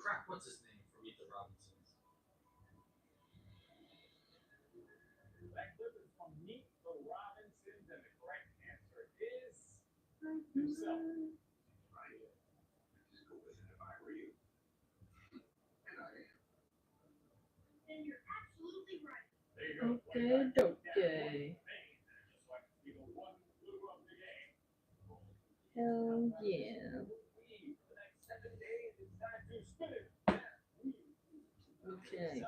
crap, what's his name from Meet the Robinsons? That clip is from Meet the Robinsons, and the correct answer is himself. Right. Just go with it if I were you. And I am. And you're absolutely right. There you go. Okay, okay. Just like either one blew up the game. Hell yeah. For the next 7 days, it's time to spin it. Okay.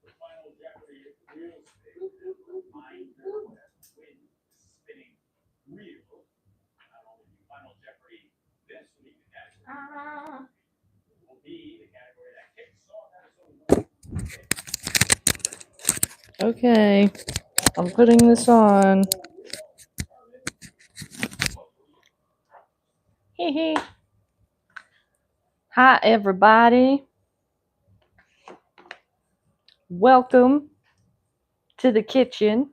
The final Jeopardy wheel spin. Reminder that wins spinning wheel. Not only the final Jeopardy this week, the category will be the category that kicks off episode 1. Okay. I'm putting this on. Hee. Hi, everybody. Welcome to the kitchen.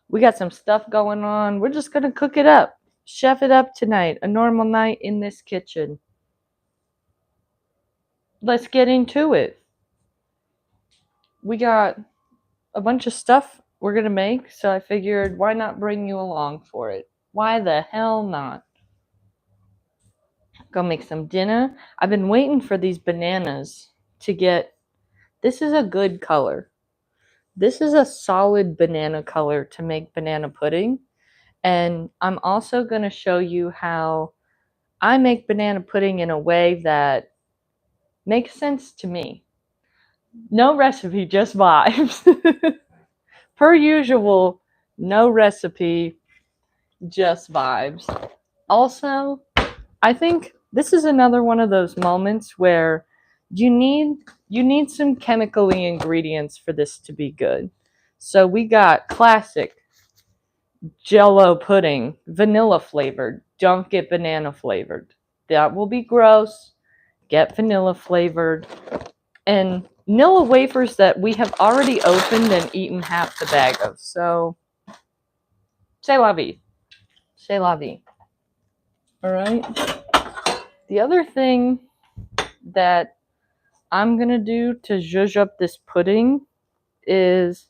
We got some stuff going on. We're just going to cook it up, chef it up tonight. A normal night in this kitchen. Let's get into it. We got a bunch of stuff we're going to make, so I figured why not bring you along for it? Why the hell not? Go make some dinner. I've been waiting for these bananas to get. This is a good color. This is a solid banana color to make banana pudding. And I'm also going to show you how I make banana pudding in a way that makes sense to me. No recipe, just vibes. Per usual, no recipe, just vibes. Also, I think this is another one of those moments where you need some chemically ingredients for this to be good. So we got classic Jello pudding, vanilla flavored. Don't get banana flavored. That will be gross. Get vanilla flavored. And Nilla wafers that we have already opened and eaten half the bag of. So, c'est la vie. C'est la vie. All right. The other thing that I'm going to do to zhuzh up this pudding is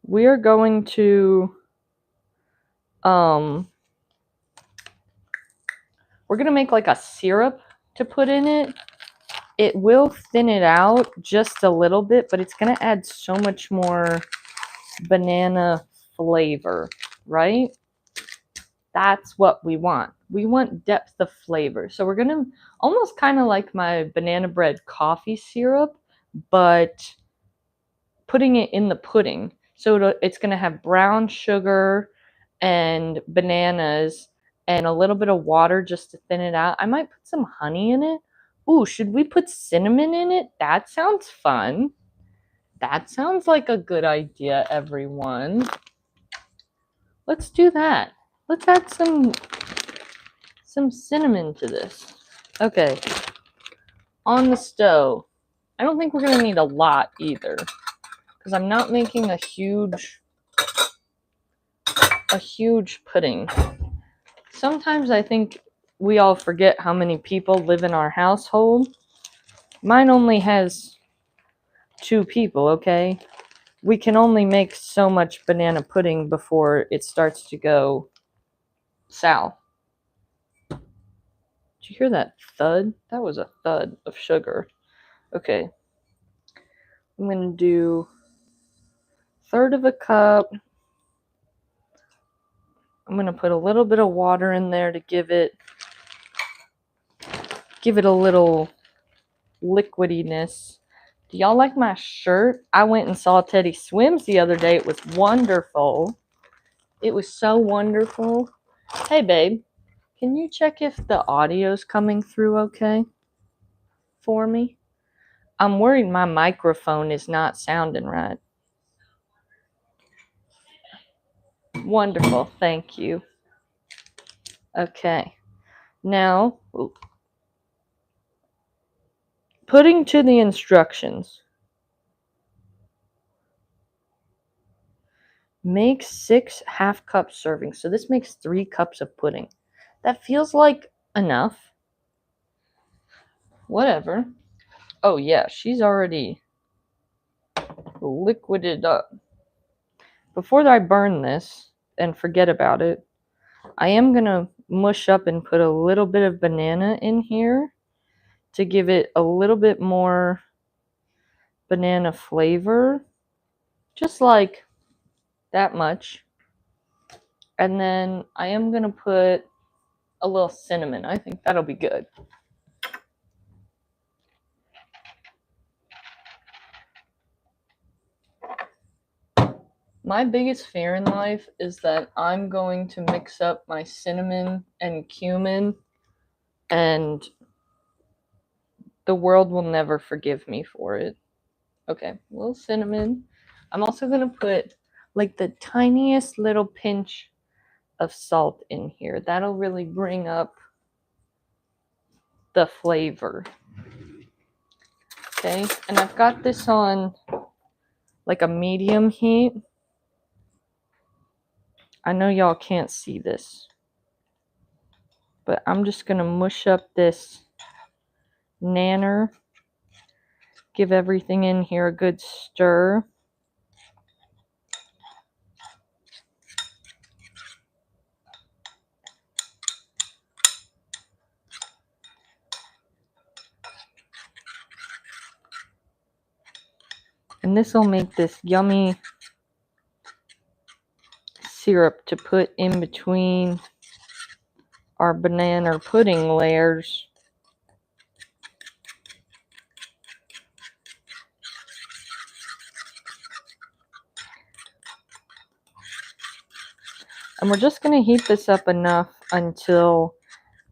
we are going to we're going to make like a syrup to put in it. It will thin it out just a little bit, but it's going to add so much more banana flavor, right? That's what we want. We want depth of flavor. So we're going to almost kind of like my banana bread coffee syrup, but putting it in the pudding. So it's going to have brown sugar and bananas and a little bit of water just to thin it out. I might put some honey in it. Ooh, should we put cinnamon in it? That sounds fun. That sounds like a good idea, everyone. Let's do that. Let's add some cinnamon to this. Okay. On the stove. I don't think we're going to need a lot either, because I'm not making a huge pudding. Sometimes I think we all forget how many people live in our household. Mine only has 2 people, okay? We can only make so much banana pudding before it starts to go south. Did you hear that thud? That was a thud of sugar. Okay. I'm going to do 1/3 of a cup. I'm going to put a little bit of water in there to give it a little liquidiness. Do y'all like my shirt? I went and saw Teddy Swims the other day. It was wonderful. It was so wonderful. Hey, babe, can you check if the audio's coming through okay for me? I'm worried my microphone is not sounding right. Wonderful. Thank you. Okay. Now, putting to the instructions. Make 6 half-cup servings. So this makes 3 cups of pudding. That feels like enough. Whatever. Oh yeah, she's already liquided up. Before I burn this and forget about it, I am gonna mush up and put a little bit of banana in here to give it a little bit more banana flavor. Just like that much. And then I am gonna put a little cinnamon. I think that'll be good. My biggest fear in life is that I'm going to mix up my cinnamon and cumin, and the world will never forgive me for it. Okay, a little cinnamon. I'm also going to put like the tiniest little pinch of salt in here. That'll really bring up the flavor. Okay, and I've got this on like a medium heat. I know y'all can't see this, but I'm just going to mush up this nanner. Give everything in here a good stir. And this will make this yummy syrup to put in between our banana pudding layers. And we're just going to heat this up enough until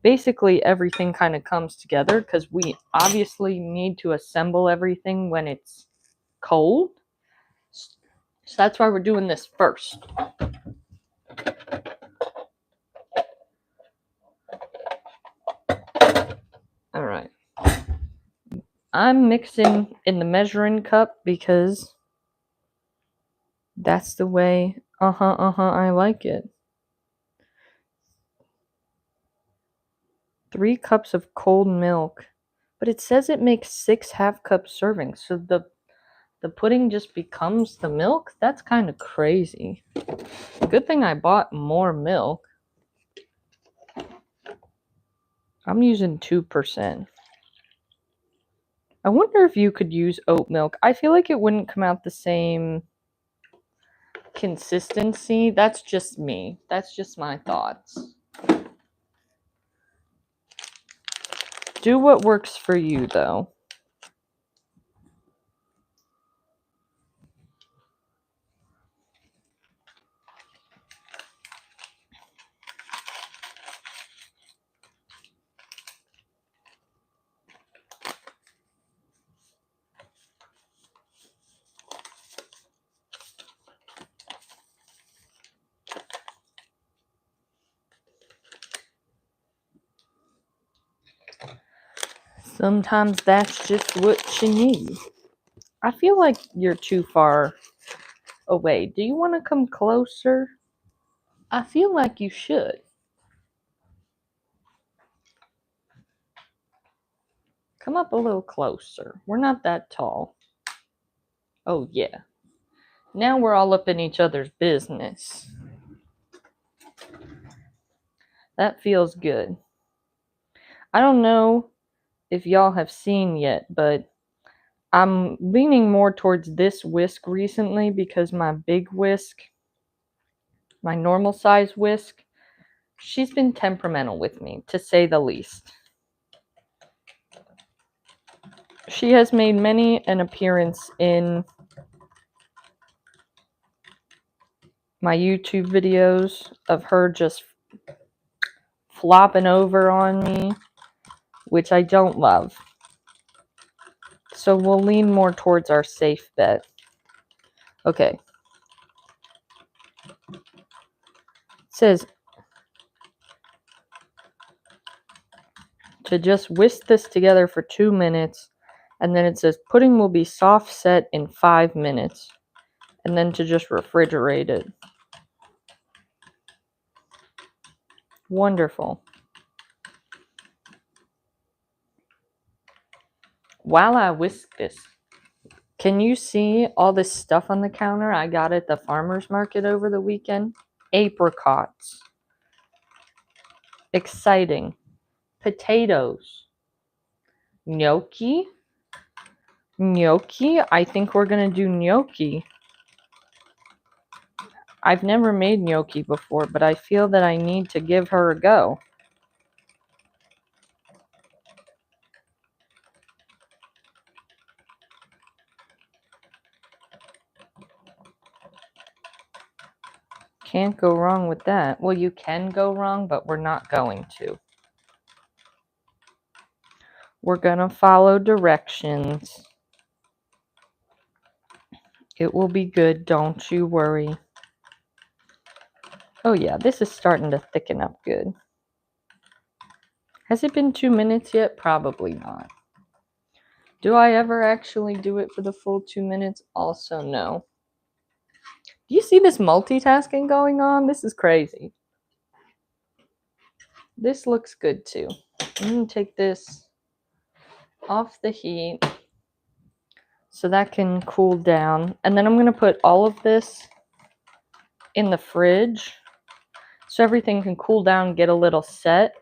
basically everything kind of comes together, because we obviously need to assemble everything when it's cold. So that's why we're doing this first. All right. I'm mixing in the measuring cup because that's the way, I like it. 3 cups of cold milk. But it says it makes 6 half-cup servings. So the pudding just becomes the milk? That's kind of crazy. Good thing I bought more milk. I'm using 2%. I wonder if you could use oat milk. I feel like it wouldn't come out the same consistency. That's just me. That's just my thoughts. Do what works for you, though. Sometimes that's just what you need. I feel like you're too far away. Do you want to come closer? I feel like you should. Come up a little closer. We're not that tall. Oh, yeah. Now we're all up in each other's business. That feels good. I don't know if y'all have seen yet, but I'm leaning more towards this whisk recently because my big whisk, my normal size whisk, she's been temperamental with me, to say the least. She has made many an appearance in my YouTube videos of her just flopping over on me, which I don't love. So we'll lean more towards our safe bet. Okay. It says to just whisk this together for 2 minutes, and then it says pudding will be soft set in 5 minutes, and then to just refrigerate it. Wonderful. while I whisk this, can you see all this stuff on the counter I got at the farmer's market over the weekend? Apricots. Exciting. Potatoes. Gnocchi. Gnocchi. I think we're going to do gnocchi. I've never made gnocchi before, but I feel that I need to give her a go. Can't go wrong with that. Well, you can go wrong, but we're not going to. We're going to follow directions. It will be good, don't you worry. Oh yeah, this is starting to thicken up good. Has it been 2 minutes yet? Probably not. Do I ever actually do it for the full 2 minutes? Also no. Do you see this multitasking going on? This is crazy. This looks good too. I'm going to take this off the heat so that can cool down. And then I'm going to put all of this in the fridge so everything can cool down, get a little set.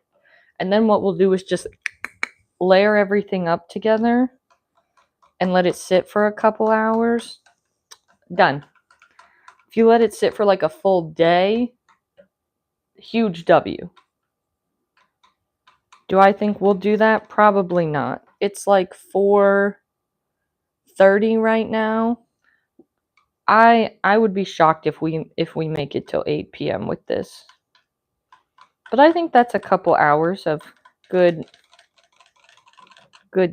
And then what we'll do is just layer everything up together and let it sit for a couple hours. Done. If you let it sit for like a full day, huge W. Do I think we'll do that? Probably not. It's like 4:30 right now. I would be shocked if we make it till 8 p.m. with this. But I think that's a couple hours of good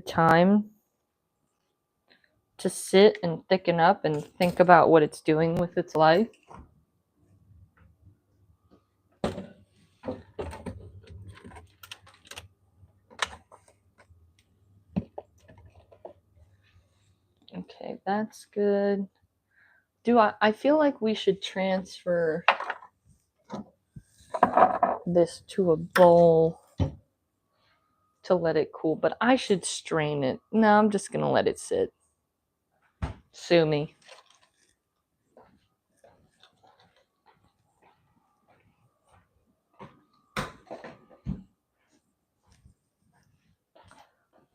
time to sit and thicken up and think about what it's doing with its life. Okay, that's good. I feel like we should transfer this to a bowl to let it cool, but I should strain it. No, I'm just going to let it sit. Sue me.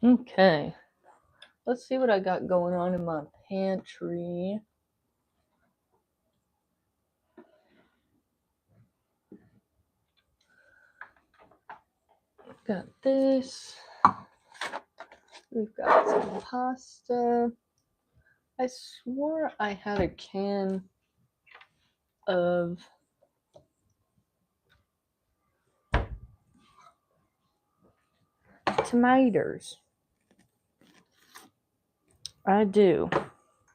Okay. Let's see what I got going on in my pantry. Got this. We've got some pasta. I swore I had a can of tomatoes. I do.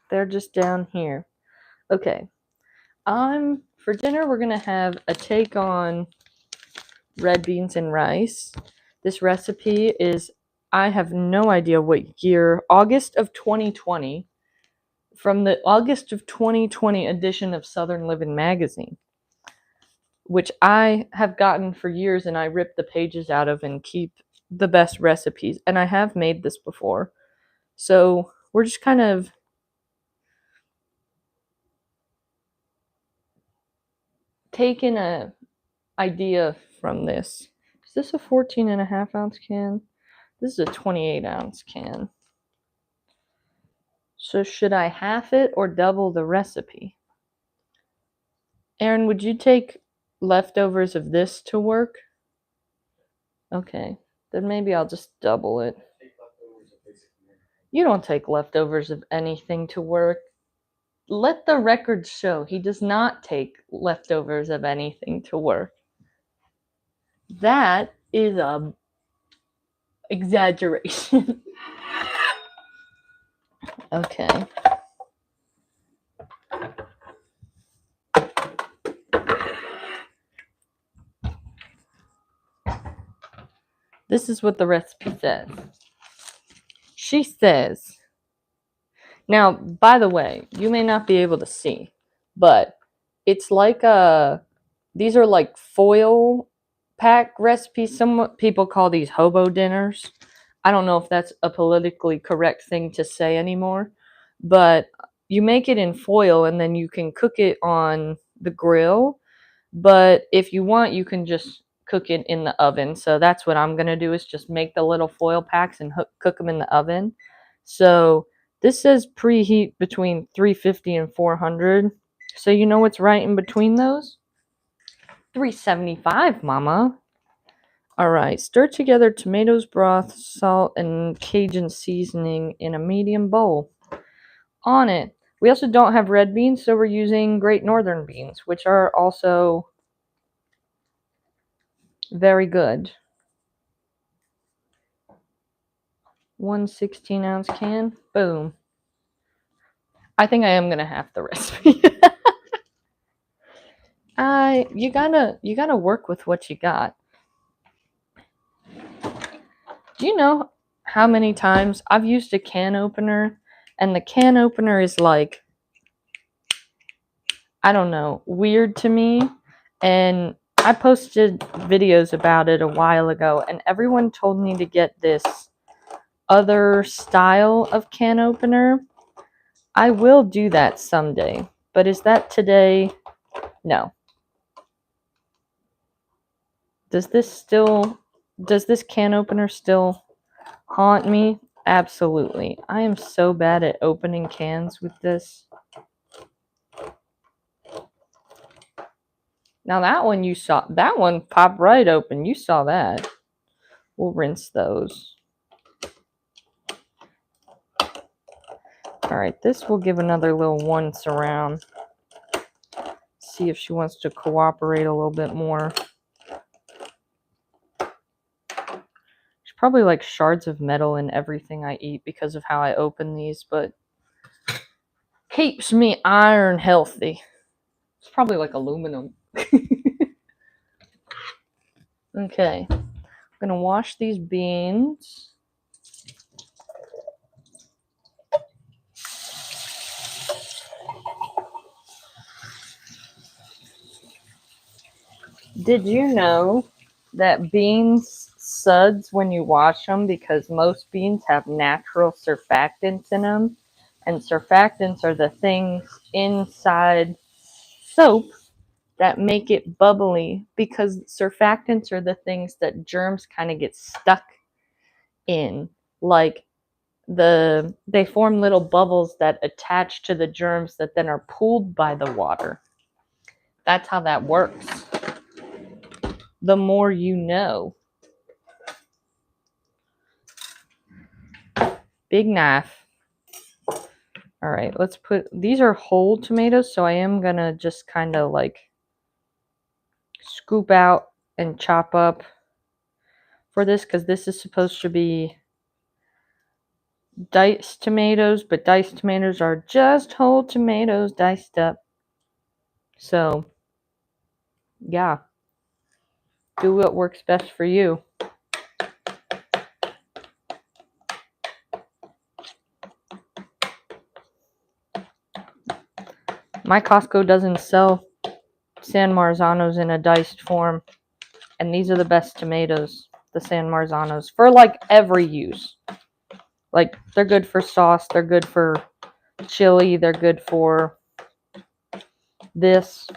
They're just down here. Okay. For dinner we're gonna have a take on red beans and rice. This recipe is, I have no idea what year, August of 2020, from the August of 2020 edition of Southern Living magazine, which I have gotten for years and I rip the pages out of and keep the best recipes. And I have made this before. So we're just kind of taking an idea from this. Is this a 14.5 ounce can? This is a 28 ounce can. So should I half it or double the recipe? Aaron, would you take leftovers of this to work? Okay, then maybe I'll just double it. You don't take leftovers of anything to work. Let the record show he does not take leftovers of anything to work. That is a exaggeration. Okay. This is what the recipe says. She says, now, by the way, you may not be able to see, but it's like these are like foil pack recipes. Some people call these hobo dinners. I don't know if that's a politically correct thing to say anymore, but you make it in foil and then you can cook it on the grill. But if you want, you can just cook it in the oven. So that's what I'm going to do, is just make the little foil packs and cook them in the oven. So this says preheat between 350 and 400. So you know what's right in between those? 375, mama. All right, stir together tomatoes, broth, salt, and Cajun seasoning in a medium bowl. On it, we also don't have red beans, so we're using Great Northern beans, which are also very good. 1 16-ounce can. Boom. I think I am gonna have the recipe. You gotta work with what you got. Do you know how many times I've used a can opener, and the can opener is like, I don't know, weird to me? And I posted videos about it a while ago, and everyone told me to get this other style of can opener. I will do that someday, but is that today? No. Does this can opener still haunt me? Absolutely. I am so bad at opening cans with this. Now that one popped right open. You saw that. We'll rinse those. All right, this will give another little once around. See if she wants to cooperate a little bit more. There's probably like shards of metal in everything I eat because of how I open these, but keeps me iron healthy. It's probably like aluminum. Okay, I'm gonna wash these beans. Did you know that beans suds when you wash them because most beans have natural surfactants in them? And surfactants are the things inside soap that make it bubbly, because surfactants are the things that germs kind of get stuck in. Like they form little bubbles that attach to the germs that then are pulled by the water. That's how that works. The more you know. Big knife. All right, let's put, these are whole tomatoes, so I am gonna just kind of like scoop out and chop up for this, because this is supposed to be diced tomatoes, but diced tomatoes are just whole tomatoes diced up. So, yeah, do what works best for you. My Costco doesn't sell San Marzanos in a diced form, and these are the best tomatoes, the San Marzanos, for like every use. Like, they're good for sauce, they're good for chili, they're good for this.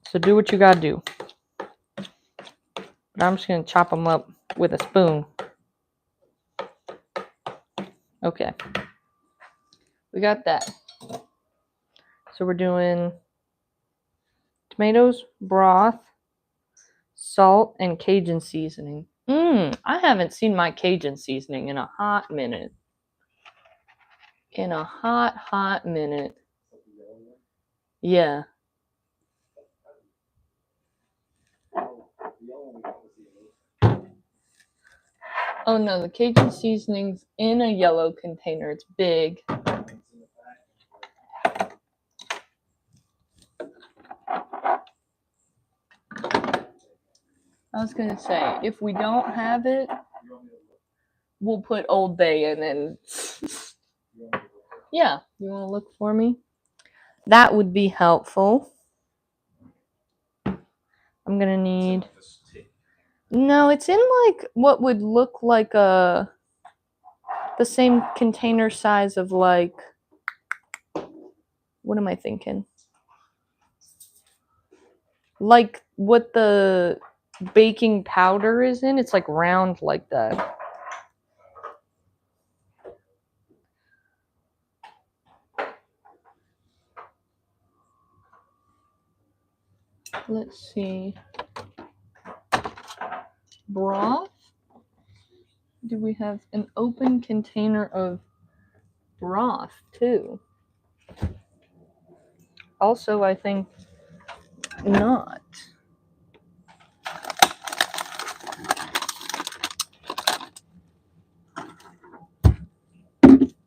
So do what you gotta do. But I'm just gonna chop them up with a spoon. Okay. We got that. So we're doing tomatoes, broth, salt, and Cajun seasoning. I haven't seen my Cajun seasoning in a hot minute. In a hot minute. Yeah. Oh no, the Cajun seasoning's in a yellow container. It's big. I was gonna say, if we don't have it, we'll put Old Bay in and yeah, you want to look for me? That would be helpful. I'm gonna need No, it's in like what would look like the same container size of like, what am I thinking? Like what the baking powder is in. It's like round like that. Let's see. Broth. Do we have an open container of broth too? Also, I think not.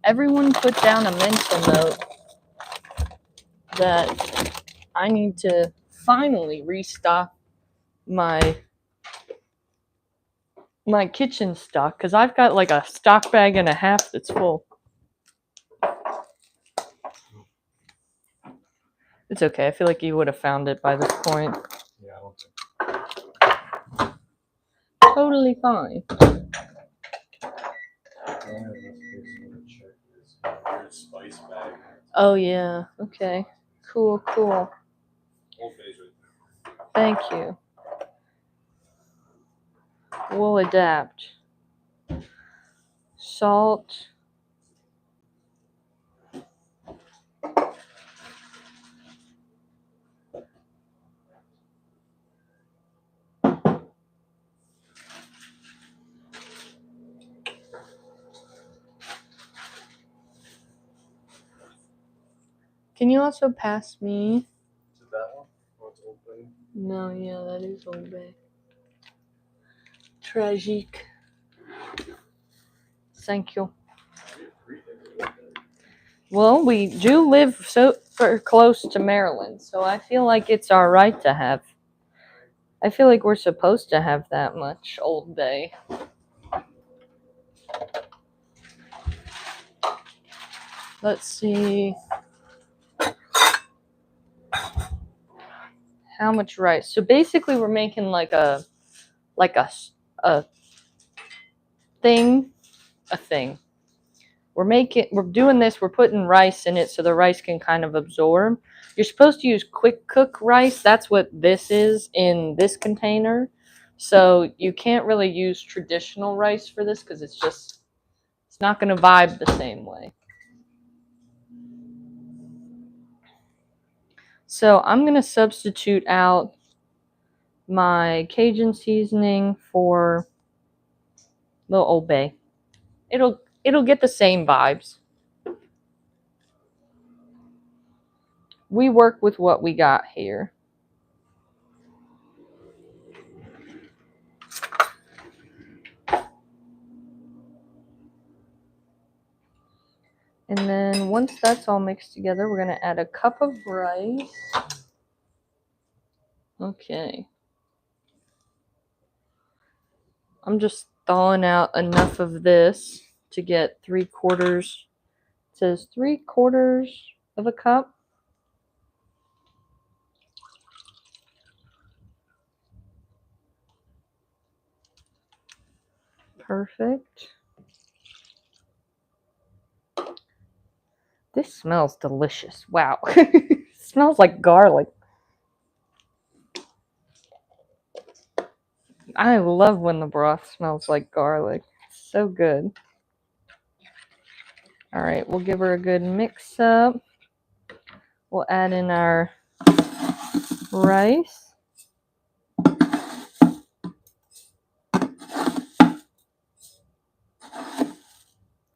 Everyone put down a mental note that I need to finally restock my kitchen stock because I've got like a stock bag and a half that's full. It's okay. I feel like you would have found it by this point. Yeah, I don't think. Totally fine. Spice bag. Oh yeah. Okay. Cool. Old Bay's right there. Thank you. We'll adapt. Salt. Can you also pass me? Is it that one? Oh, it's Old Bay. No, yeah, that is Old Bay. Tragique. Thank you. Well, we do live so close to Maryland, so I feel like it's our right to have. I feel like we're supposed to have that much Old Bay. Let's see. How much rice? So basically, we're making like a thing. We're doing this. We're putting rice in it so the rice can kind of absorb. You're supposed to use quick cook rice. That's what this is in this container. So you can't really use traditional rice for this because it's not going to vibe the same way. So I'm going to substitute out my Cajun seasoning for little Old Bay. It'll get the same vibes. We work with what we got here. And then once that's all mixed together, we're going to add a cup of rice. Okay. I'm just thawing out enough of this to get 3/4. It says 3/4 of a cup. Perfect. This smells delicious. Wow. It smells like garlic. I love when the broth smells like garlic. It's so good. All right, we'll give her a good mix up. We'll add in our rice.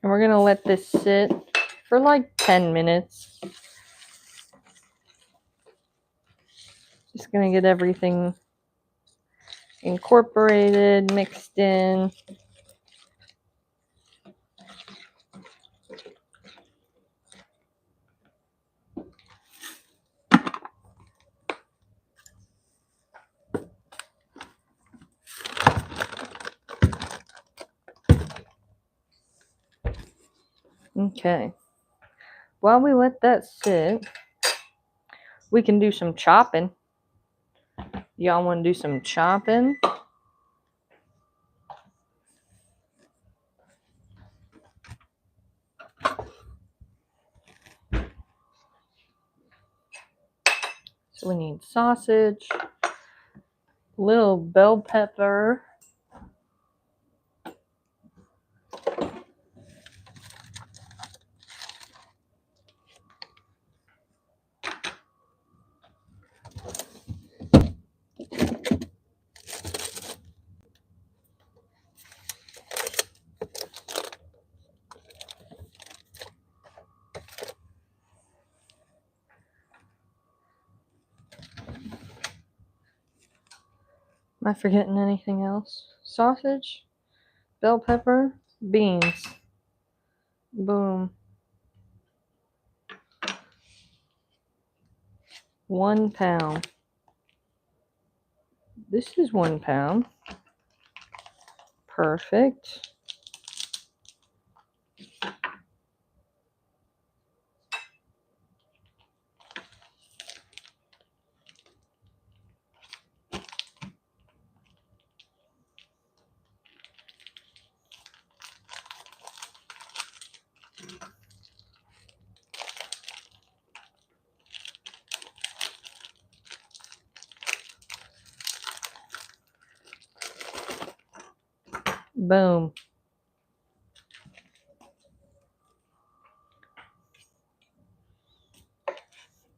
And we're going to let this sit for like 10 minutes. Just going to get everything incorporated, mixed in. Okay. While we let that sit, we can do some chopping. Y'all want to do some chopping? So we need sausage, little bell pepper, am I forgetting anything else? Sausage, bell pepper, beans. Boom. 1 pound. This is 1 pound. Perfect. Boom.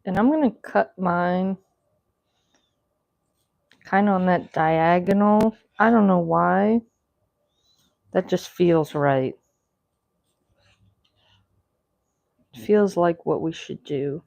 And I'm going to cut mine kind of on that diagonal. I don't know why. That just feels right. It feels like what we should do.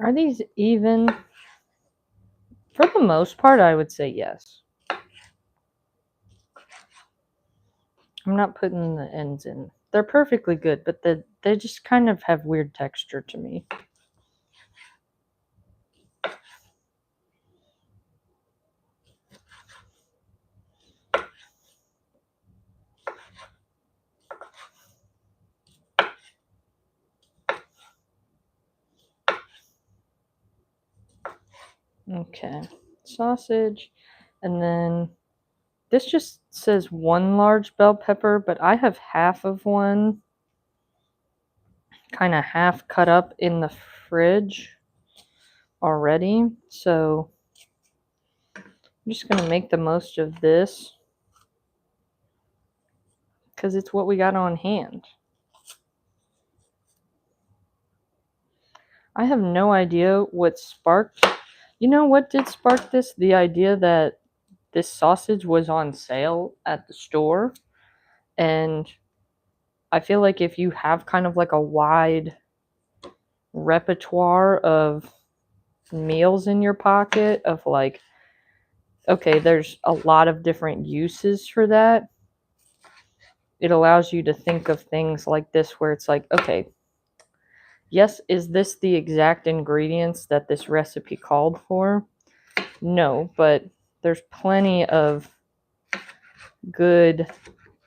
Are these even? For the most part, I would say yes. I'm not putting the ends in. They're perfectly good, but they just kind of have weird texture to me. Okay, sausage, and then this just says 1 large bell pepper, but I have half of one kind of half cut up in the fridge already, so I'm just going to make the most of this because it's what we got on hand. I have no idea what sparked. You know what did spark this? The idea that this sausage was on sale at the store. And I feel like if you have kind of like a wide repertoire of meals in your pocket, of like, okay, there's a lot of different uses for that. It allows you to think of things like this where it's like, okay, yes, is this the exact ingredients that this recipe called for? No, but there's plenty of good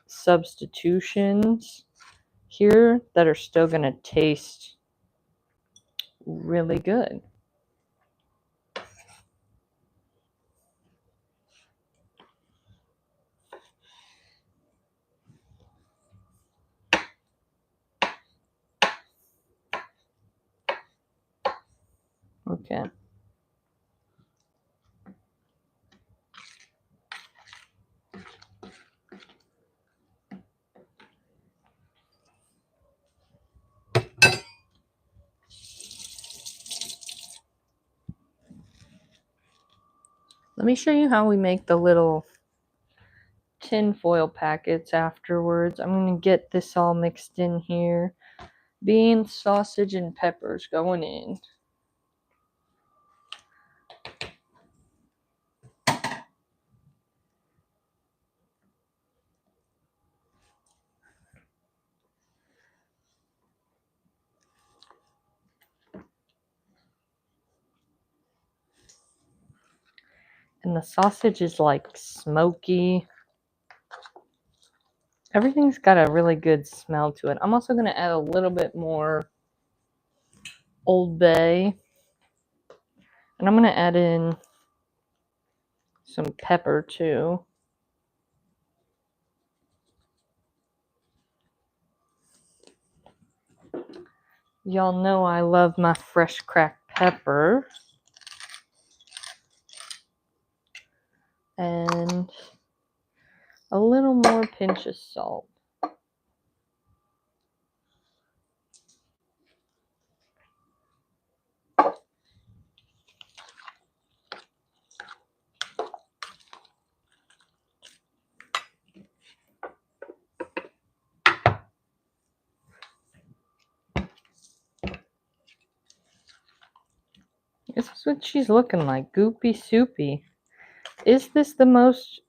substitutions here that are still going to taste really good. Okay. Let me show you how we make the little tin foil packets afterwards. I'm going to get this all mixed in here. Beans, sausage, and peppers going in. And the sausage is like smoky. Everything's got a really good smell to it. I'm also going to add a little bit more Old Bay. And I'm going to add in some pepper too. Y'all know I love my fresh cracked pepper. And a little more pinch of salt. This is what she's looking like, goopy soupy. Is this the most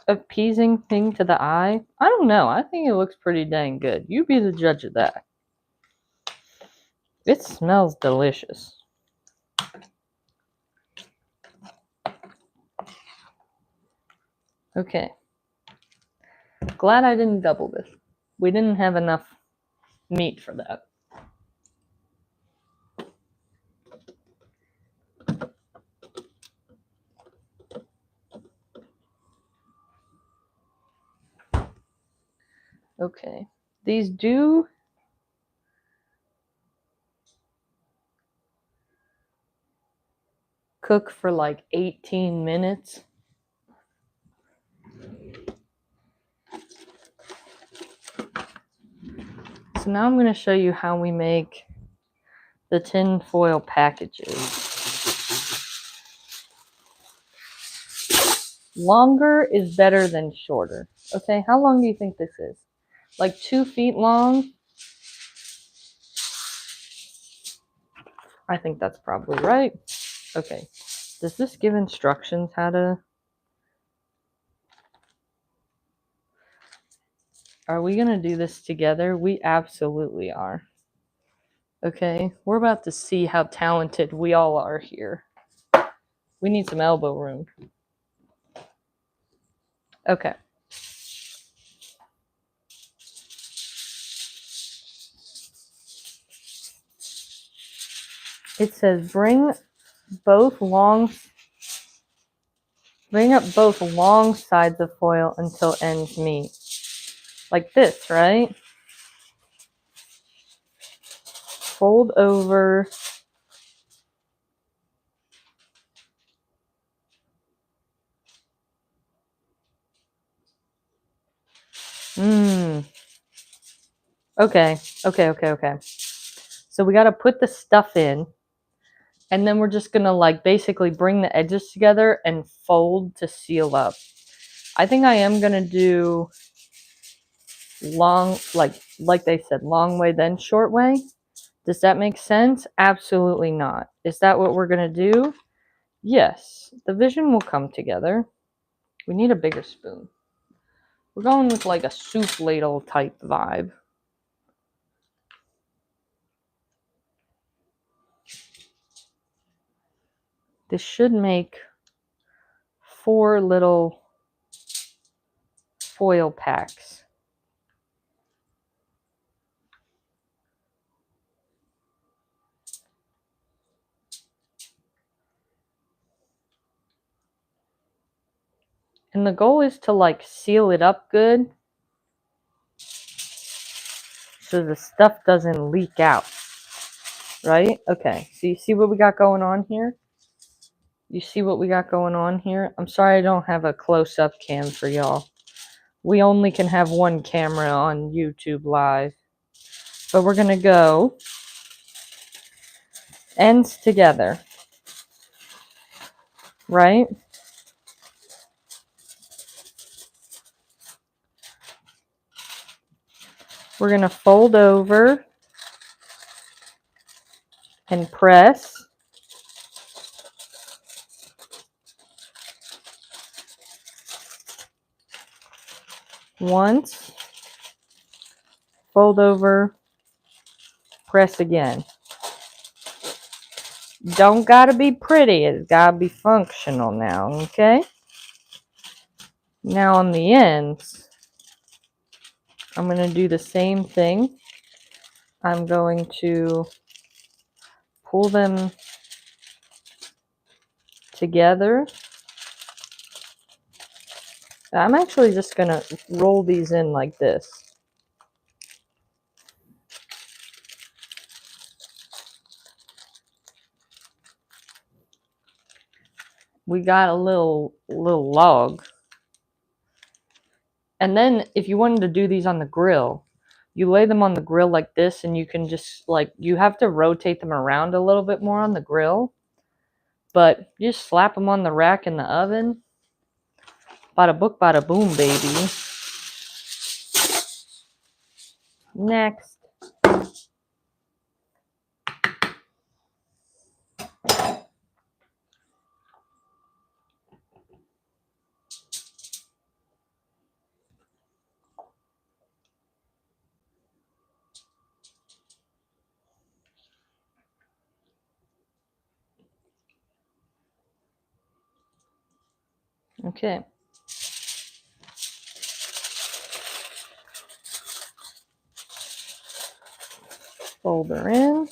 appeasing thing to the eye? I don't know. I think it looks pretty dang good. You be the judge of that. It smells delicious. Okay. Glad I didn't double this. We didn't have enough meat for that. Okay. These do cook for like 18 minutes. So now I'm going to show you how we make the tin foil packages. Longer is better than shorter. Okay, how long do you think this is? Like 2 feet long? I think that's probably right. Okay, does this give instructions how to... Are we going to do this together? We absolutely are. Okay, we're about to see how talented we all are here. We need some elbow room. Okay. It says bring up both long sides of foil until ends meet. Like this, right? Fold over. Okay. So we got to put the stuff in. And then we're just going to like basically bring the edges together and fold to seal up. I think I am going to do long, like they said, long way then short way. Does that make sense? Absolutely not. Is that what we're going to do? Yes. The vision will come together. We need a bigger spoon. We're going with like a soup ladle type vibe. This should make 4 little foil packs. And the goal is to like seal it up good so the stuff doesn't leak out. Right? Okay. So you see what we got going on here? You see what we got going on here? I'm sorry I don't have a close-up cam for y'all. We only can have one camera on YouTube Live. But we're going to go ends together. Right? We're going to fold over and press. Once. Fold over. Press again. Don't gotta be pretty. It's gotta be functional now, okay? Now on the ends, I'm going to do the same thing. I'm going to pull them together. I'm actually just going to roll these in like this. We got a little log. And then if you wanted to do these on the grill, you lay them on the grill like this, and you can just, like, you have to rotate them around a little bit more on the grill. But you just slap them on the rack in the oven. Bada book, bada boom, baby. Next. Okay. Fold her in.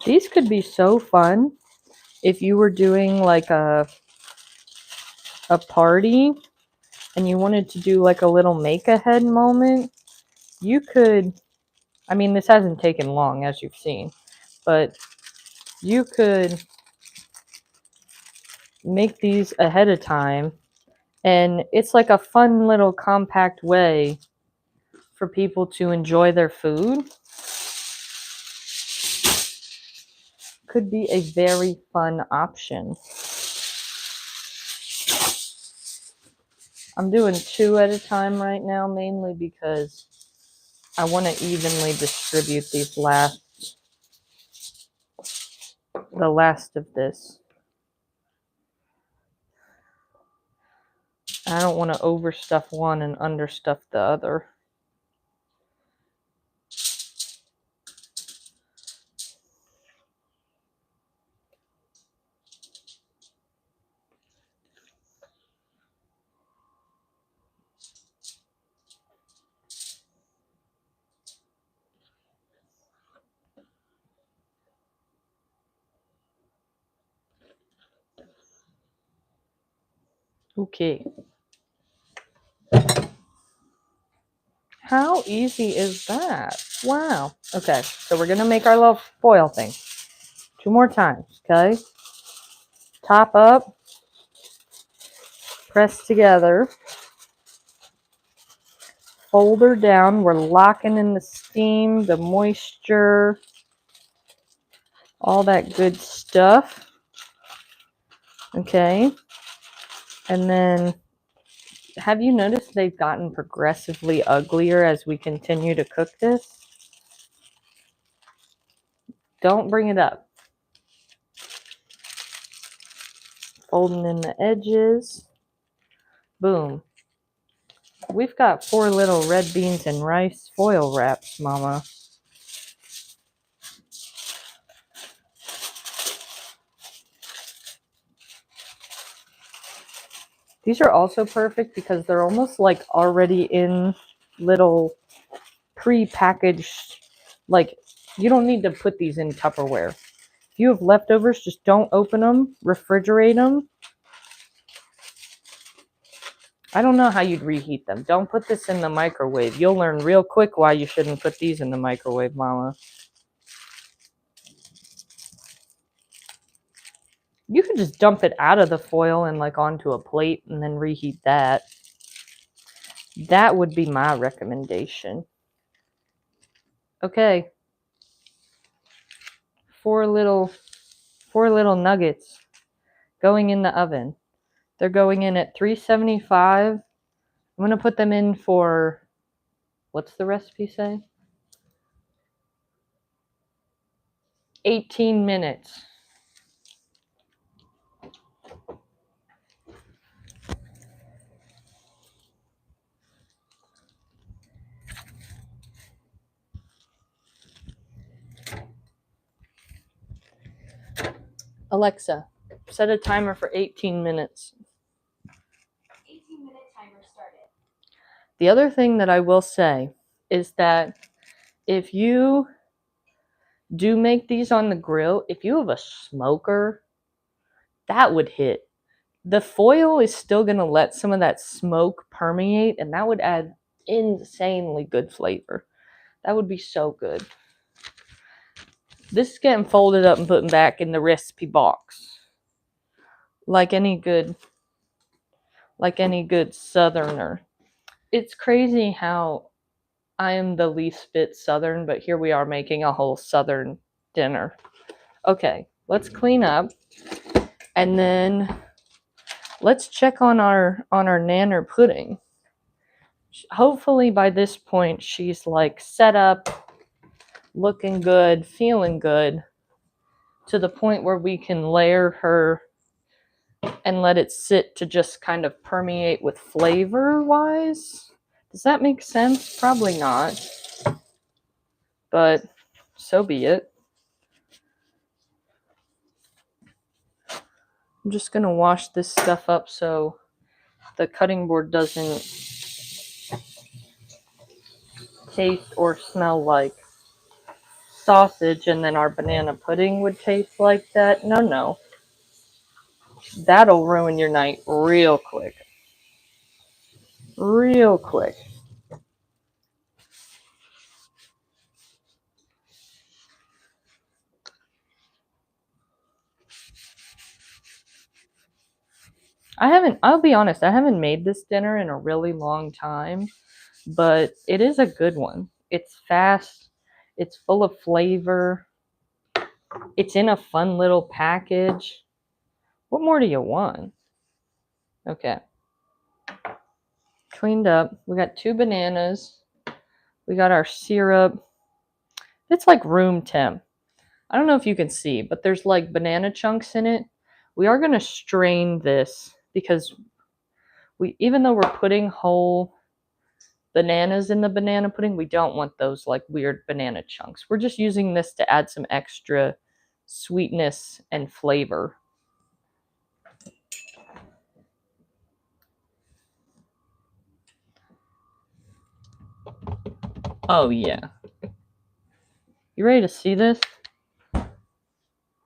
These could be so fun if you were doing like a party and you wanted to do like a little make ahead moment. You could, I mean, this hasn't taken long as you've seen, but you could make these ahead of time, and it's like a fun little compact way for people to enjoy their food. Could be a very fun option. I'm doing 2 at a time right now, mainly because I want to evenly distribute these the last of this. I don't want to overstuff one and understuff the other. Okay. How easy is that? Wow. Okay, so we're going to make our little foil thing. 2 more times, okay? Top up. Press together. Fold her down. We're locking in the steam, the moisture, all that good stuff. Okay. And then, have you noticed they've gotten progressively uglier as we continue to cook this? Don't bring it up. Folding in the edges. Boom. We've got 4 little red beans and rice foil wraps, Mama. These are also perfect because they're almost like already in little pre-packaged, like you don't need to put these in Tupperware. If you have leftovers, just don't open them, refrigerate them. I don't know how you'd reheat them. Don't put this in the microwave. You'll learn real quick why you shouldn't put these in the microwave, Mama. You could just dump it out of the foil and like onto a plate and then reheat that. That would be my recommendation. Okay. 4 little nuggets going in the oven. They're going in at 375. I'm going to put them in for, what's the recipe say? 18 minutes. Alexa, set a timer for 18 minutes. 18-minute timer started. The other thing that I will say is that if you do make these on the grill, if you have a smoker, that would hit. The foil is still going to let some of that smoke permeate, and that would add insanely good flavor. That would be so good. This is getting folded up and put back in the recipe box. Like any good Southerner. It's crazy how I am the least bit Southern, but here we are making a whole Southern dinner. Okay, let's clean up, and then let's check on our nanner pudding. Hopefully by this point she's like set up, looking good, feeling good, to the point where we can layer her and let it sit to just kind of permeate with flavor wise. Does that make sense? Probably not, but so be it. I'm just gonna wash this stuff up so the cutting board doesn't taste or smell like sausage, and then our banana pudding would taste like that. No. That'll ruin your night real quick. Real quick. I'll be honest, I haven't made this dinner in a really long time, but it is a good one. It's fast, it's full of flavor, it's in a fun little package. What more do you want? Okay. Cleaned up. We got 2 bananas. We got our syrup. It's like room temp. I don't know if you can see, but there's like banana chunks in it. We are going to strain this because even though we're putting whole bananas in the banana pudding, we don't want those like weird banana chunks. We're just using this to add some extra sweetness and flavor. Oh yeah. You ready to see this?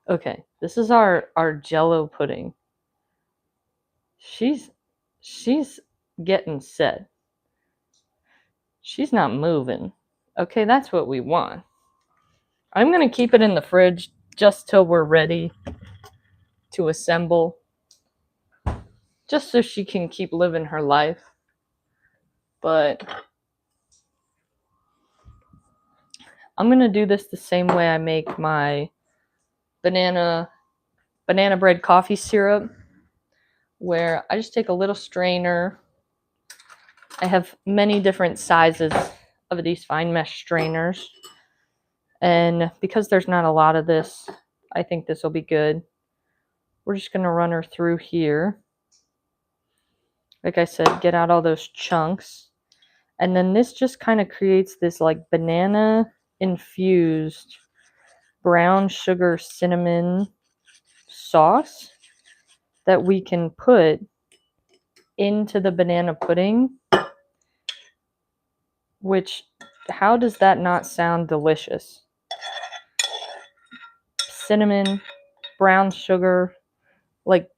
Okay, this is our Jello pudding. She's getting set. She's not moving. Okay, that's what we want. I'm going to keep it in the fridge just till we're ready to assemble. Just so she can keep living her life. But I'm going to do this the same way I make my banana bread coffee syrup, where I just take a little strainer. I have many different sizes of these fine mesh strainers. And because there's not a lot of this, I think this will be good. We're just going to run her through here. Like I said, get out all those chunks. And then this just kind of creates this like banana infused brown sugar cinnamon sauce that we can put into the banana pudding. Which, how does that not sound delicious? Cinnamon, brown sugar, like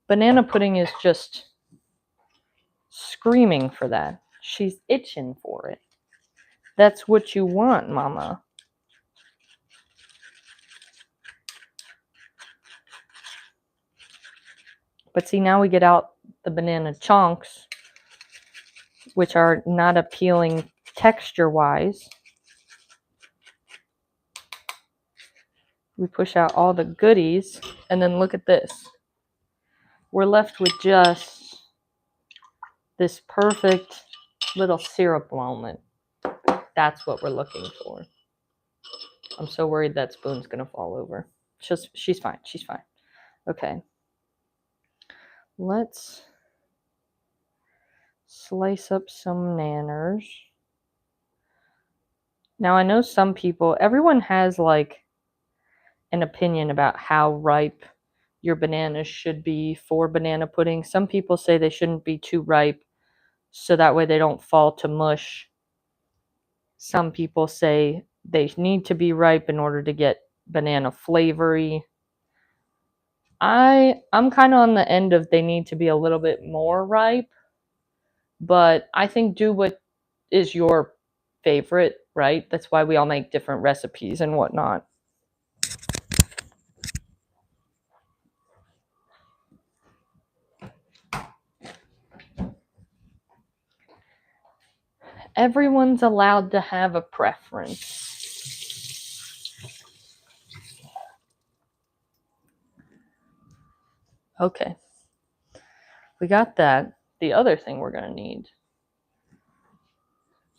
banana pudding is just screaming for that. She's itching for it. That's what you want, mama. But see, now we get out the banana chunks, which are not appealing texture-wise. We push out all the goodies, and then look at this. We're left with just this perfect little syrup moment. That's what we're looking for. I'm so worried that spoon's going to fall over. She's fine. She's fine. Okay. Let's slice up some nanners. Now, I know some people, everyone has like an opinion about how ripe your bananas should be for banana pudding. Some people say they shouldn't be too ripe so that way they don't fall to mush. Some people say they need to be ripe in order to get banana flavory. I'm kind of on the end of they need to be a little bit more ripe, but I think do what is your favorite, right? That's why we all make different recipes and whatnot. Everyone's allowed to have a preference. Okay. We got that. The other thing we're going to need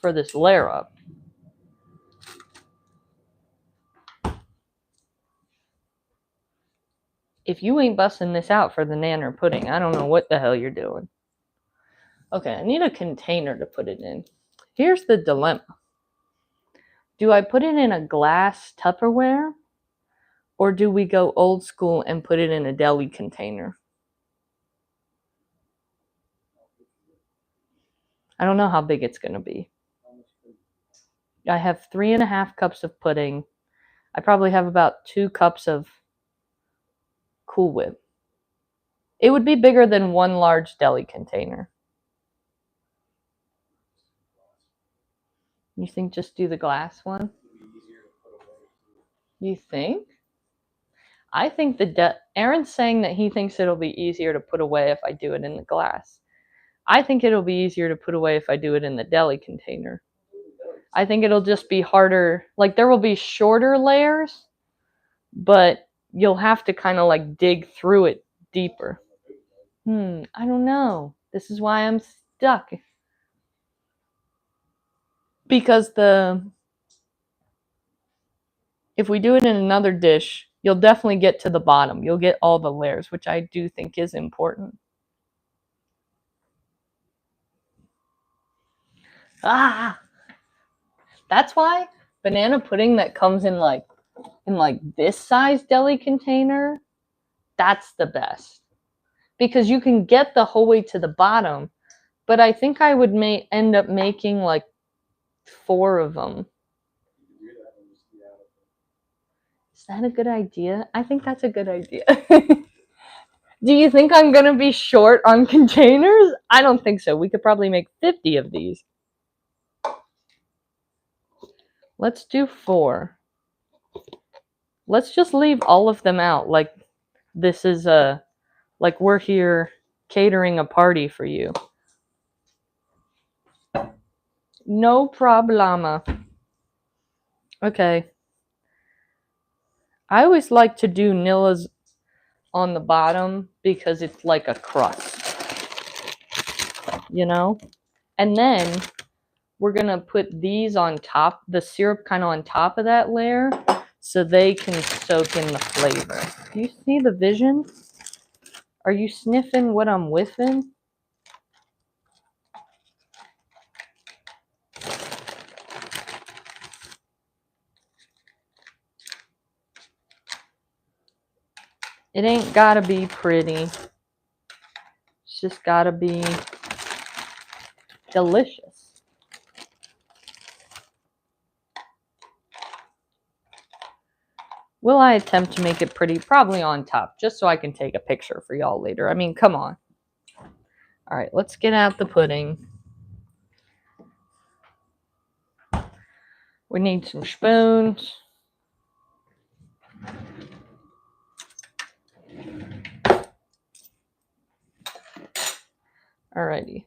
for this layer up if you ain't busting this out for the nanner pudding, I don't know what the hell you're doing. Okay, I need a container to put it in. Here's the dilemma. Do I put it in a glass Tupperware or do we go old school and put it in a deli container? I don't know how big it's going to be. I have 3.5 cups of pudding. I probably have about 2 cups of Cool Whip. It would be bigger than one large deli container. You think just do the glass one? You think? I think Aaron's saying that he thinks it'll be easier to put away if I do it in the glass. I think it'll be easier to put away if I do it in the deli container. I think it'll just be harder. Like there will be shorter layers, but you'll have to kind of like dig through it deeper. I don't know. This is why I'm stuck. Because if we do it in another dish, you'll definitely get to the bottom. You'll get all the layers, which I do think is important. That's why banana pudding that comes in like this size deli container, that's the best. Because you can get the whole way to the bottom, but I think I would end up making like 4 of them. Is that a good idea? I think that's a good idea. Do you think I'm going to be short on containers? I don't think so. We could probably make 50 of these. Let's do 4. Let's just leave all of them out. Like this is like we're here catering a party for you. No problema. Okay. I always like to do Nilla's on the bottom because it's like a crust, you know? And then we're going to put these on top, the syrup kind of on top of that layer so they can soak in the flavor. Do you see the vision? Are you sniffing what I'm whiffing? It ain't gotta be pretty. It's just gotta be delicious. Will I attempt to make it pretty? Probably on top, just so I can take a picture for y'all later. I mean, come on. All right, let's get out the pudding. We need some spoons. Alrighty.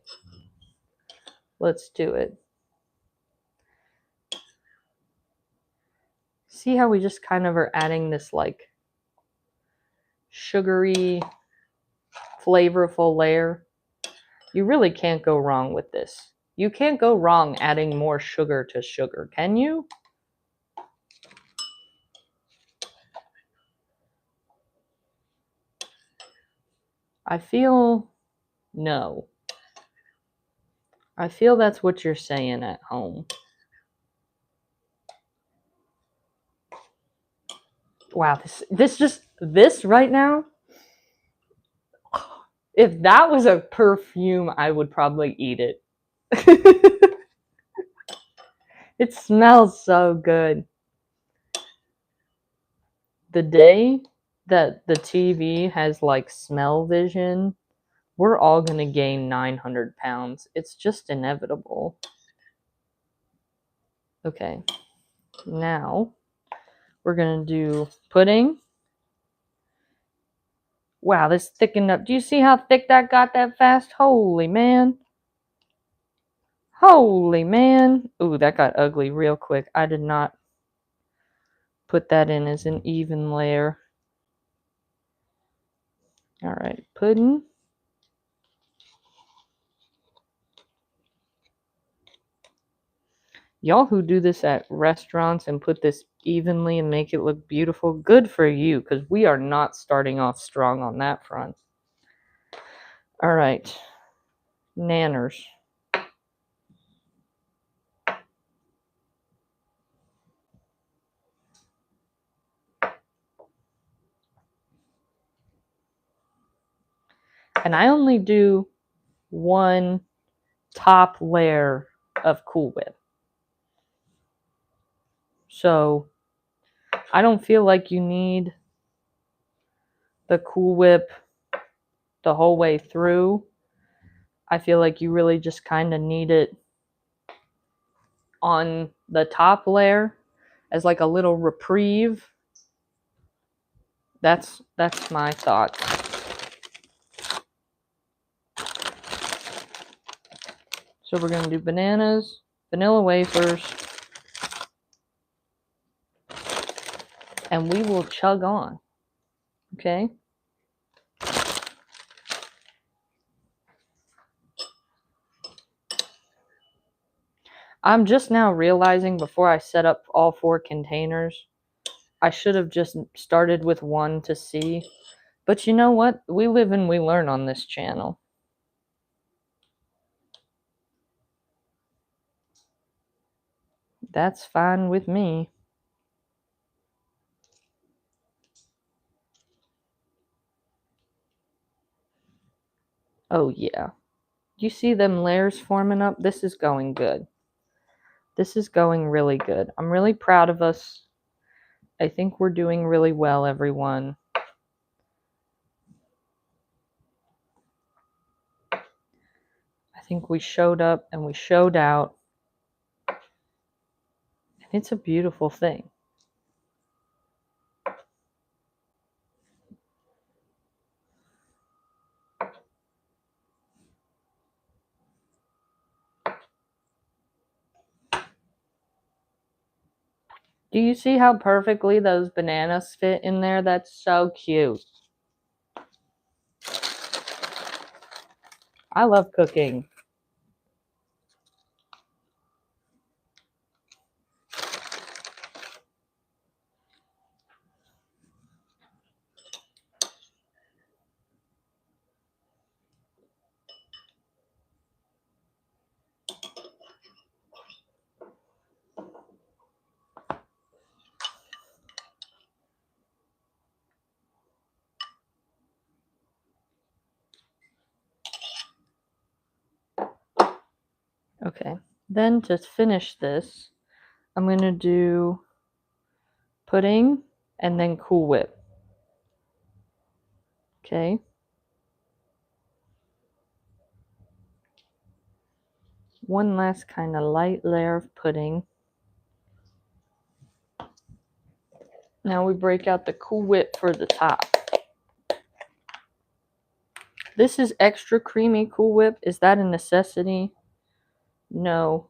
Let's do it. See how we just kind of are adding this like sugary, flavorful layer? You really can't go wrong with this. You can't go wrong adding more sugar to sugar, can you? I feel no. I feel that's what you're saying at home. Wow, this right now If that was a perfume, I would probably eat it. It smells so good. The day that the TV has like smell vision, we're all going to gain 900 pounds. It's just inevitable. Okay, now we're going to do pudding. Wow, this thickened up. Do you see how thick that got that fast? Holy man. Holy man. Ooh, that got ugly real quick. I did not put that in as an even layer. All right, pudding. Y'all who do this at restaurants and put this evenly and make it look beautiful, good for you, because we are not starting off strong on that front. All right, nanners. And I only do one top layer of Cool Whip. So I don't feel like you need the Cool Whip the whole way through. I feel like you really just kind of need it on the top layer as like a little reprieve. That's my thought. So we're going to do bananas, vanilla wafers, and we will chug on. Okay? I'm just now realizing before I set up all 4 containers, I should have just started with one to see. But you know what? We live and we learn on this channel. That's fine with me. Oh yeah. You see them layers forming up? This is going good. This is going really good. I'm really proud of us. I think we're doing really well, everyone. I think we showed up and we showed out. And it's a beautiful thing. Do you see how perfectly those bananas fit in there? That's so cute. I love cooking. Okay, then to finish this, I'm going to do pudding and then Cool Whip. Okay. One last kind of light layer of pudding. Now we break out the Cool Whip for the top. This is extra creamy Cool Whip. Is that a necessity? No.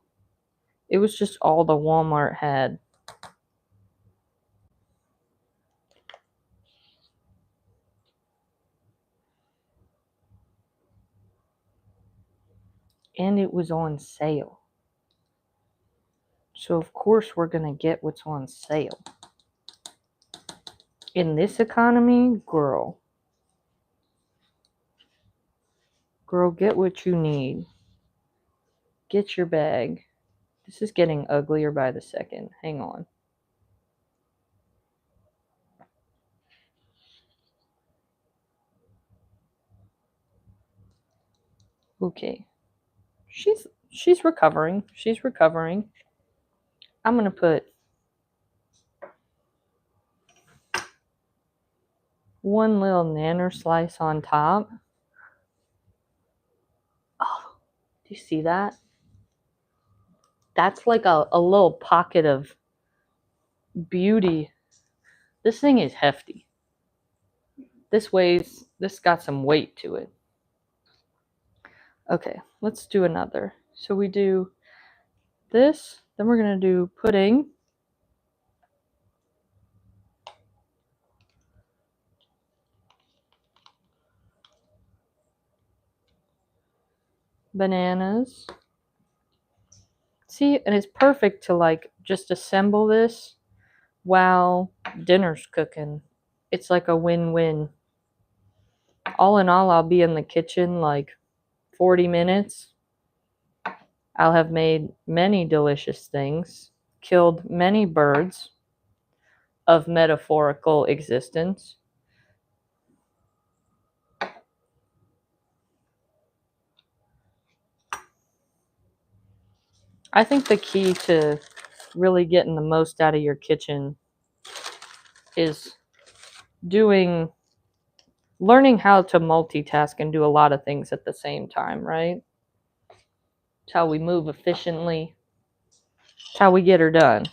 It was just all the Walmart had. And it was on sale. So of course we're going to get what's on sale. In this economy, girl. Girl, get what you need. Get your bag. This is getting uglier by the second. Hang on. Okay. She's recovering. She's recovering. I'm going to put one little nanner slice on top. Oh, do you see that? That's like a little pocket of beauty. This thing is hefty. This got some weight to it. Okay, let's do another. So we do this, then we're going to do pudding. Bananas. See, and it's perfect to like just assemble this while dinner's cooking. It's like a win-win. All in all, I'll be in the kitchen like 40 minutes. I'll have made many delicious things, killed many birds of metaphorical existence. I think the key to really getting the most out of your kitchen is learning how to multitask and do a lot of things at the same time, right? It's how we move efficiently. It's how we get her done.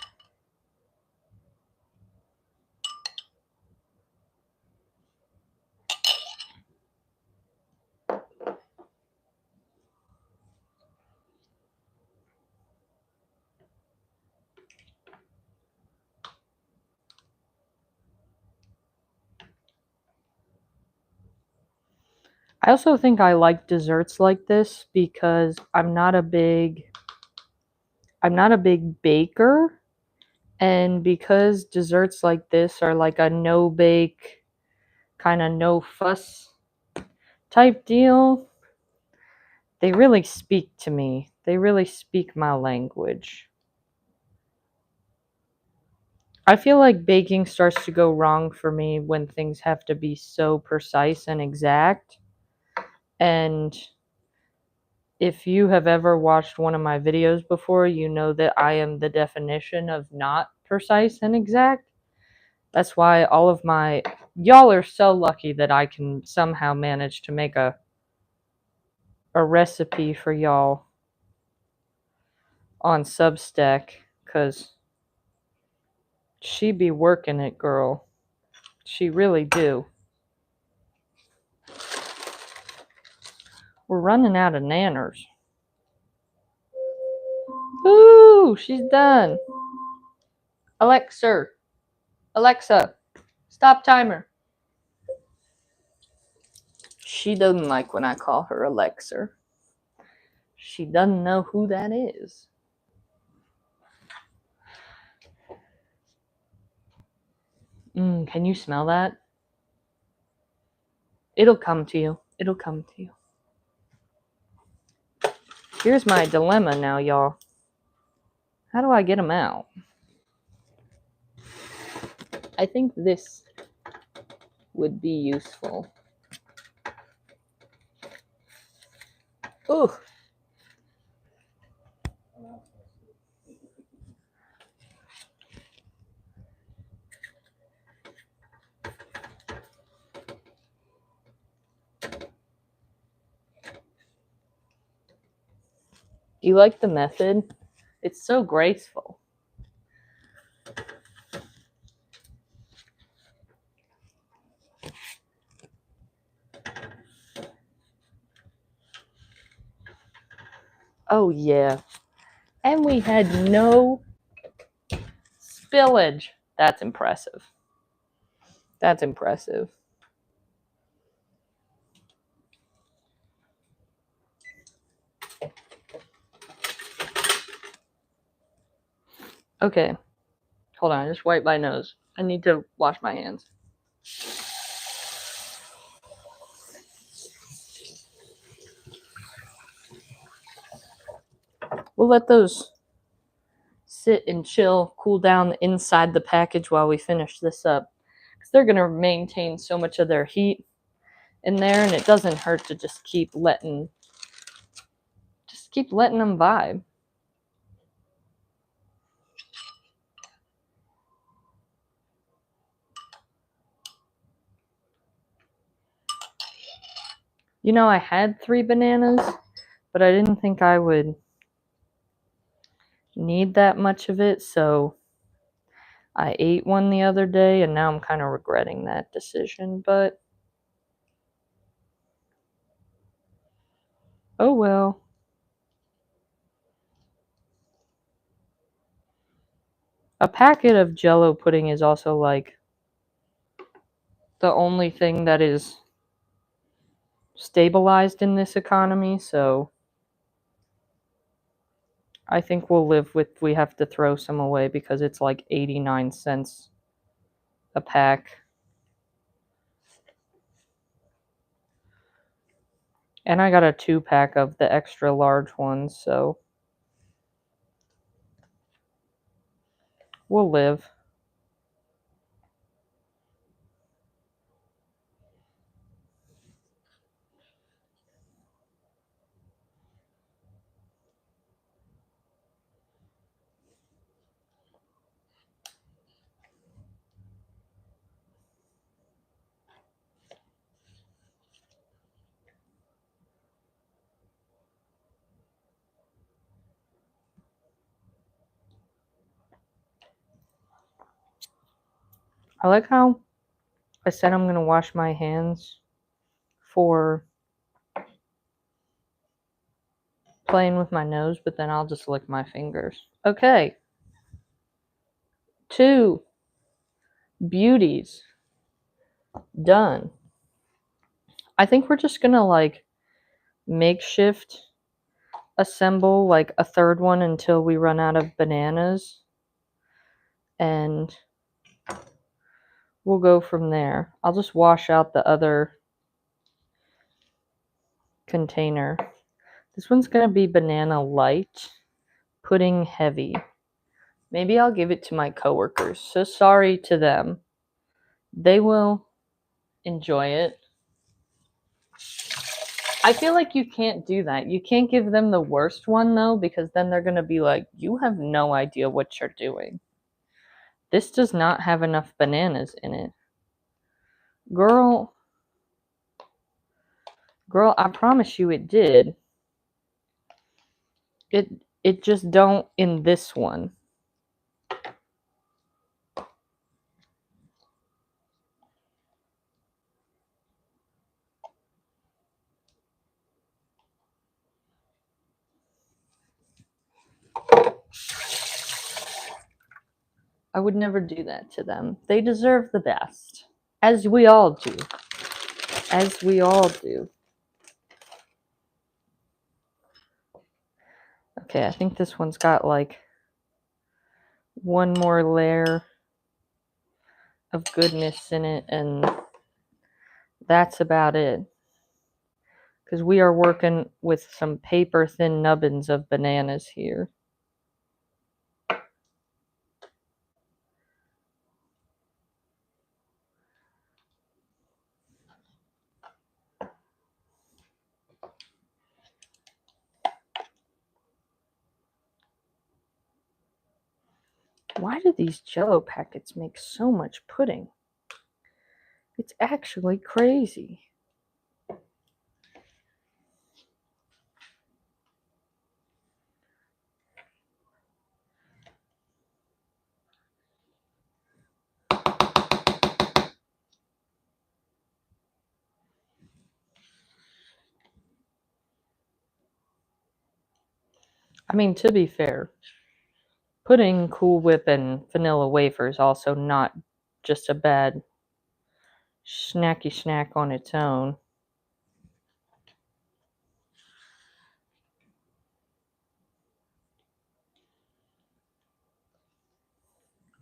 I also think I like desserts like this because I'm not a big baker, and because desserts like this are like a no bake, kind of no fuss type deal, they really speak to me. They really speak my language. I feel like baking starts to go wrong for me when things have to be so precise and exact. And if you have ever watched one of my videos before, you know that I am the definition of not precise and exact. That's why y'all are so lucky that I can somehow manage to make a recipe for y'all on Substack, because she be working it, girl. She really do. We're running out of nanners. Ooh, she's done. Alexa, stop timer. She doesn't like when I call her Alexa. She doesn't know who that is. Can you smell that? It'll come to you. It'll come to you. Here's my dilemma now, y'all. How do I get them out? I think this would be useful. Ooh. Do you like the method? It's so graceful. Oh, yeah. And we had no spillage. That's impressive. That's impressive. Okay. Hold on. I just wiped my nose. I need to wash my hands. We'll let those sit and chill, cool down inside the package while we finish this up. Because they're going to maintain so much of their heat in there, and it doesn't hurt to just keep letting keep letting them vibe. You know, I had 3 bananas, but I didn't think I would need that much of it, so I ate one the other day, and now I'm kind of regretting that decision, but oh well. A packet of Jell-O pudding is also like the only thing that is stabilized in this economy, so I think we'll live with we have to throw some away because it's like 89 cents a pack. And I got a 2-pack of the extra large ones, so we'll live. I like how I said I'm going to wash my hands for playing with my nose, but then I'll just lick my fingers. Okay. 2 beauties done. I think we're just going to like makeshift assemble like a 3rd one until we run out of bananas. And we'll go from there. I'll just wash out the other container. This one's going to be banana light, pudding heavy. Maybe I'll give it to my coworkers. So sorry to them. They will enjoy it. I feel like you can't do that. You can't give them the worst one though, because then they're going to be like, you have no idea what you're doing. This does not have enough bananas in it. Girl, I promise you it did. It just don't in this one. I would never do that to them. They deserve the best. As we all do. As we all do. Okay, I think this one's got like one more layer of goodness in it, and that's about it. Because we are working with some paper thin nubbins of bananas here. Why do these Jell-O packets make so much pudding? It's actually crazy. I mean, to be fair, pudding, Cool Whip, and vanilla wafers also not just a bad snacky snack on its own.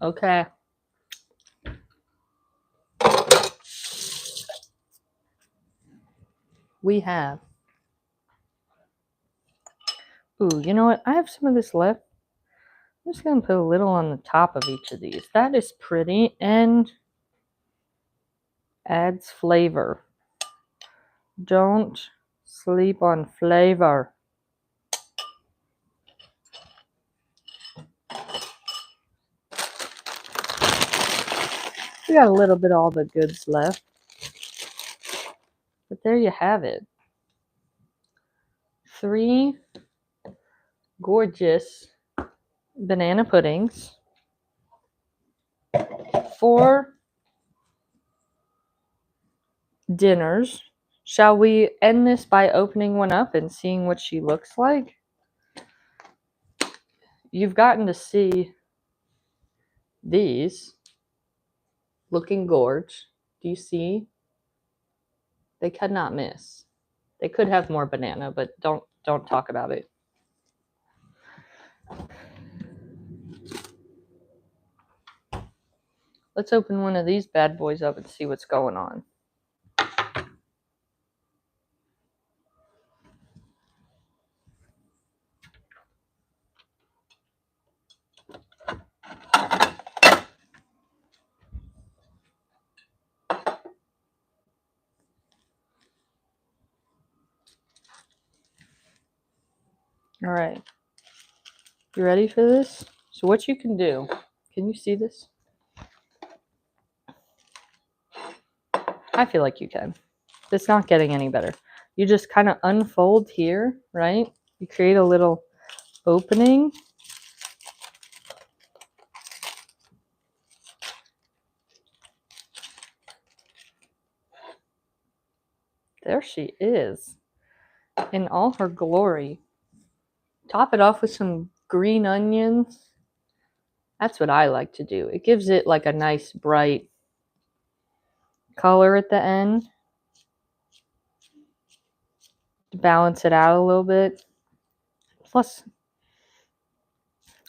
Okay. We have. Ooh, you know what? I have some of this left. I'm just going to put a little on the top of each of these. That is pretty and adds flavor. Don't sleep on flavor. We got a little bit of all the goods left. But there you have it. 3 gorgeous banana puddings. 4 dinners. Shall we end this by opening one up and seeing what she looks like? You've gotten to see these looking gorge. Do you see? They could not miss. They could have more banana, but don't talk about it. Let's open one of these bad boys up and see what's going on. All right. You ready for this? So what you can do, can you see this? I feel like you can. It's not getting any better. You just kind of unfold here, right? You create a little opening. There she is in all her glory. Top it off with some green onions. That's what I like to do. It gives it like a nice bright color at the end to balance it out a little bit. Plus,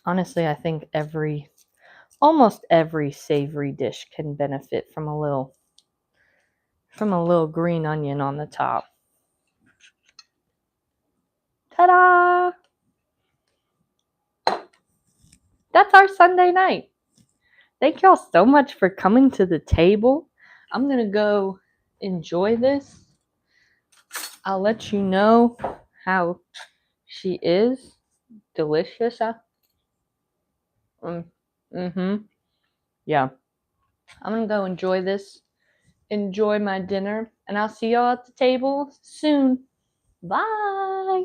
honestly, I think almost every savory dish can benefit from a little green onion on the top. Ta-da! That's our Sunday night. Thank y'all so much for coming to the table. I'm going to go enjoy this. I'll let you know how she is. Delicious. Yeah. I'm going to go enjoy this. Enjoy my dinner. And I'll see y'all at the table soon. Bye.